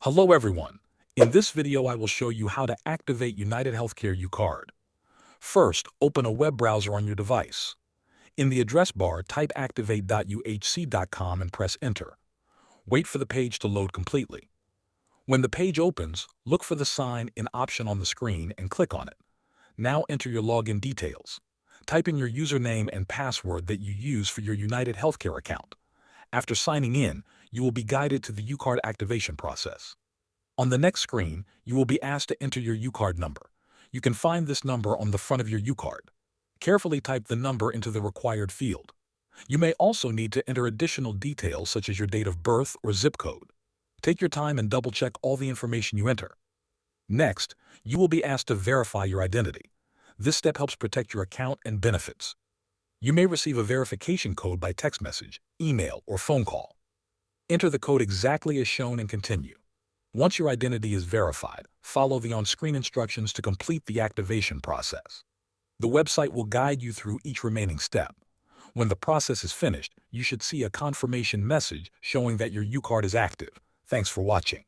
Hello everyone. In this video I will show you how to activate UnitedHealthcare UCard. First, open a web browser on your device. In the address bar, type activate.uhc.com and press enter. Wait for the page to load completely. When the page opens, look for the Sign In option on the screen and click on it. Now enter your login details. Type in your username and password that you use for your UnitedHealthcare account. After signing in, you will be guided to the UCard activation process. On the next screen, you will be asked to enter your UCard number. You can find this number on the front of your UCard. Carefully type the number into the required field. You may also need to enter additional details such as your date of birth or zip code. Take your time and double-check all the information you enter. Next, you will be asked to verify your identity. This step helps protect your account and benefits. You may receive a verification code by text message, email, or phone call. Enter the code exactly as shown and continue. Once your identity is verified, follow the on-screen instructions to complete the activation process. The website will guide you through each remaining step. When the process is finished, you should see a confirmation message showing that your UCard is active. Thanks for watching.